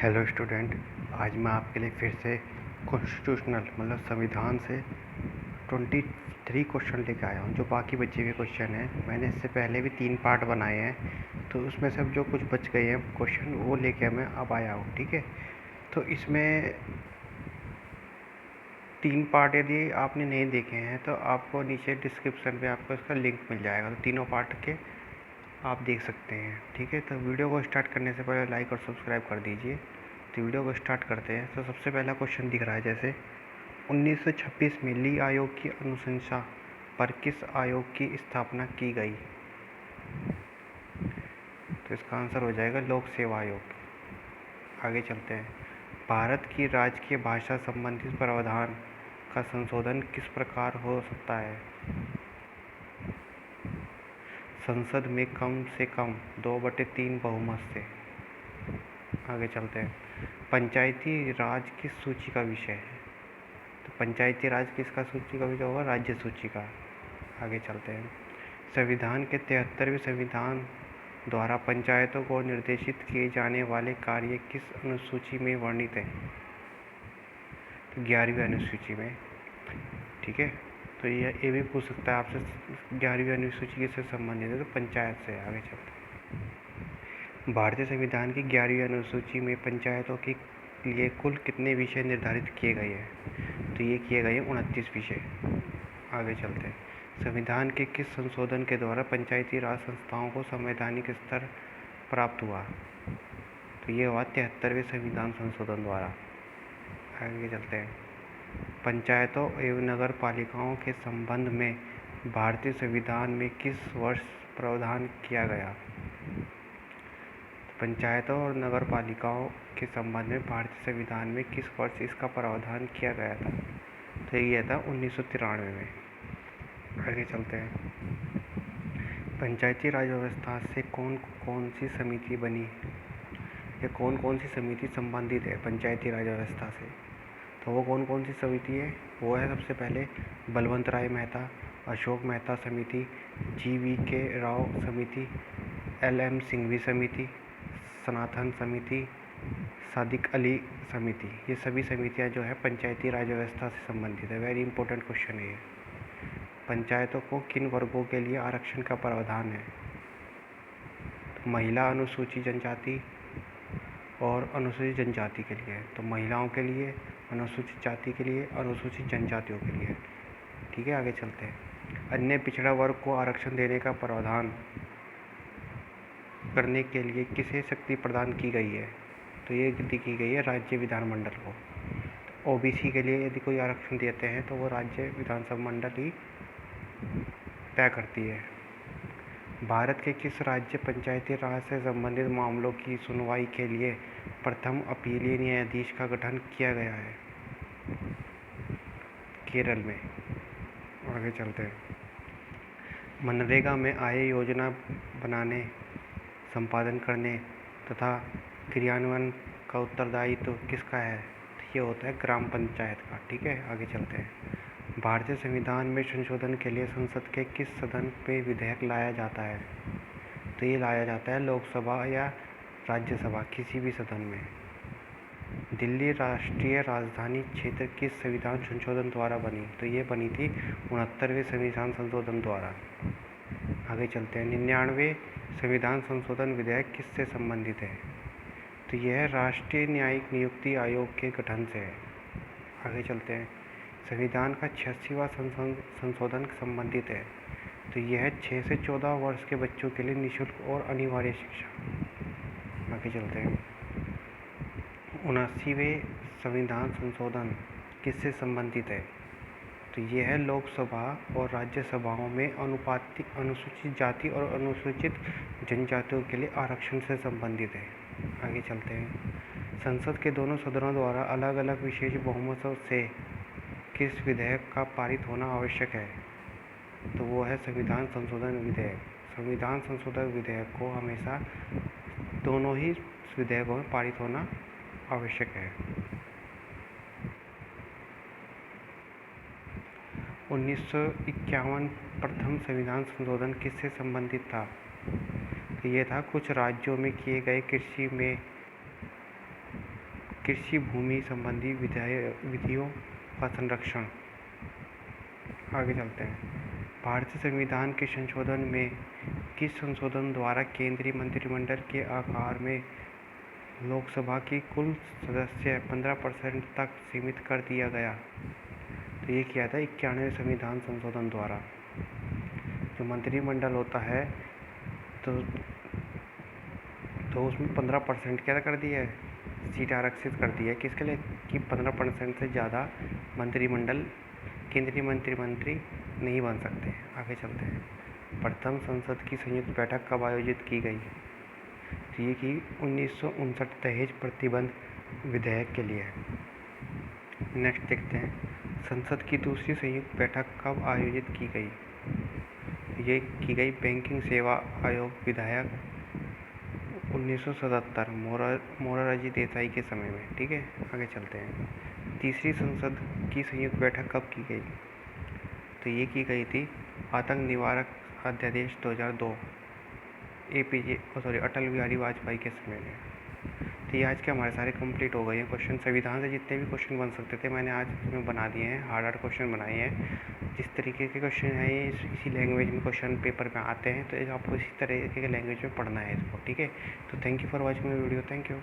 Hello student, आज मैं आपके लिए फिर से कॉन्स्टिट्यूशनल मतलब संविधान से 23 क्वेश्चन लेकर आया हूँ। जो बाकी बचे हुए क्वेश्चन हैं, मैंने इससे पहले भी 3 पार्ट बनाए हैं, तो उसमें से अब जो कुछ बच गए हैं क्वेश्चन वो लेकर मैं अब आया हूँ। ठीक है, तो इसमें 3 पार्ट यदि आपने नहीं देखे हैं तो आपको नीचे डिस्क्रिप्शन में आपको इसका लिंक मिल जाएगा, तो तीनों पार्ट के आप देख सकते हैं। ठीक है, तो वीडियो को स्टार्ट करने से पहले लाइक और सब्सक्राइब कर दीजिए। तो वीडियो को स्टार्ट करते हैं। तो सबसे पहला क्वेश्चन दिख रहा है, जैसे 1926 में ली आयोग की अनुशंसा पर किस आयोग की स्थापना की गई? तो इसका आंसर हो जाएगा लोक सेवा आयोग। आगे चलते हैं। भारत की राजकीय भाषा संबंधित प्रावधान का संशोधन किस प्रकार हो सकता है? संसद में कम से कम 2/3 बहुमत से। आगे चलते हैं। पंचायती राज किस सूची का विषय है? तो पंचायती राज किसका सूची का विषय होगा? राज्य सूची का। आगे चलते हैं। संविधान के 73वें संविधान द्वारा पंचायतों को निर्देशित किए जाने वाले कार्य किस अनुसूची में वर्णित है? तो 11वीं अनुसूची में। ठीक है, तो ये भी पूछ सकता है आपसे, 11वीं अनुसूची किससे संबंधित है? तो पंचायत से। आगे चलते हैं। भारतीय संविधान की 11वीं अनुसूची में पंचायतों के लिए कुल कितने विषय निर्धारित किए गए हैं? तो ये किए गए 29 विषय। आगे चलते हैं। संविधान के किस संशोधन के द्वारा पंचायती राज संस्थाओं को संवैधानिक स्तर प्राप्त हुआ? तो ये हुआ 73वें संविधान संशोधन द्वारा। आगे चलते हैं। पंचायतों एवं नगर पालिकाओं के संबंध में भारतीय संविधान में किस वर्ष प्रावधान किया गया? पंचायतों और नगर पालिकाओं के संबंध में भारतीय संविधान में किस वर्ष इसका प्रावधान किया गया था? तो ये था 1993 में। आगे चलते हैं। पंचायती राज व्यवस्था से कौन कौन सी समिति बनी? या कौन कौन सी समिति संबंधित है पंचायती राज व्यवस्था से? तो वो कौन कौन सी समिति है? वो है सबसे पहले बलवंत राय मेहता, अशोक मेहता समिति, GVK राव समिति, LM सिंघवी समिति, सनातन समिति, सादिक अली समिति। ये सभी समितियां जो है पंचायती राज व्यवस्था से संबंधित है। वेरी इंपॉर्टेंट क्वेश्चन है ये। पंचायतों को किन वर्गों के लिए आरक्षण का प्रावधान है? तो महिला, अनुसूचित जनजाति और अनुसूचित जनजाति के लिए। तो महिलाओं के लिए, अनुसूचित जाति के लिए, अनुसूचित जनजातियों के लिए। ठीक है, आगे चलते हैं। अन्य पिछड़ा वर्ग को आरक्षण देने का प्रावधान करने के लिए किसे शक्ति प्रदान की गई है? तो ये दी की गई है राज्य विधानमंडल को। OBC के लिए यदि कोई आरक्षण देते हैं तो वो राज्य विधानसभा मंडल ही तय करती है। भारत के किस राज्य पंचायती राज से संबंधित मामलों की सुनवाई के लिए प्रथम अपीलीय न्यायाधीश का गठन किया गया है? केरल में। आगे चलते हैं। मनरेगा में आय योजना बनाने, संपादन करने तथा क्रियान्वयन का उत्तरदायित्व किसका है? ये होता है ग्राम पंचायत का। ठीक है, आगे चलते हैं। भारतीय संविधान में संशोधन के लिए संसद के किस सदन पे विधेयक लाया जाता है? तो ये लाया जाता है लोकसभा या राज्यसभा, किसी भी सदन में। दिल्ली राष्ट्रीय राजधानी क्षेत्र किस संविधान संशोधन द्वारा बनी? तो ये बनी थी 69वें संविधान संशोधन द्वारा। आगे चलते हैं। 99वें संविधान संशोधन विधेयक किससे संबंधित है? तो यह राष्ट्रीय न्यायिक नियुक्ति आयोग के गठन से है। आगे चलते हैं। संविधान का 86वां संशोधन संबंधित है। तो यह 6 से 14 वर्ष के बच्चों के लिए निःशुल्क और अनिवार्य शिक्षा। आगे चलते हैं। 79वें संविधान संशोधन किससे संबंधित है? तो यह है लोकसभा और राज्यसभाओं में अनुपातिक अनुसूचित जाति और अनुसूचित जनजातियों के लिए आरक्षण से संबंधित है। आगे चलते हैं। संसद के दोनों सदनों द्वारा अलग अलग विशेष बहुमतों से किस विधेयक का पारित होना आवश्यक है? तो वो है संविधान संशोधन विधेयक। संविधान संशोधन विधेयक को हमेशा दोनों ही विधेयकों में पारित होना आवश्यक है। 1951 प्रथम संविधान संशोधन किससे संबंधित था? तो ये था कुछ राज्यों में किए गए कृषि में कृषि भूमि संबंधी विधियों का संरक्षण। आगे चलते हैं। भारतीय संविधान के संशोधन में किस संशोधन द्वारा केंद्रीय मंत्रिमंडल के आकार में लोकसभा की कुल सदस्य 15% तक सीमित कर दिया गया? तो ये किया था 91वें संविधान संशोधन द्वारा। जो मंत्रिमंडल होता है तो उसमें 15% क्या कर दिया है, सीट आरक्षित कर दी है। किसके लिए? कि 15% से ज़्यादा मंत्रिमंडल केंद्रीय मंत्री नहीं बन सकते। आगे चलते हैं। प्रथम संसद की संयुक्त बैठक कब आयोजित की गई? तो ये कि 1959 दहेज प्रतिबंध विधेयक के लिए। नेक्स्ट देखते हैं। संसद की दूसरी संयुक्त बैठक कब आयोजित की गई? ये की गई बैंकिंग सेवा आयोग विधेयक 1977 मोरारजी देसाई के समय में। ठीक है, आगे चलते हैं। तीसरी संसद की संयुक्त बैठक कब की गई? तो ये की गई थी आतंक निवारक अध्यादेश 2002 अटल बिहारी वाजपेयी के समय में। तो ये आज के हमारे सारे कंप्लीट हो गए हैं क्वेश्चन। संविधान से जितने भी क्वेश्चन बन सकते थे मैंने आज इसमें बना दिए हैं। हार्ड क्वेश्चन बनाए हैं। जिस तरीके के क्वेश्चन हैं ये इसी लैंग्वेज में क्वेश्चन पेपर में आते हैं, तो आपको इसी तरीके के लैंग्वेज में पढ़ना है इसको। ठीक है, तो thank you for watching my video. Thank you.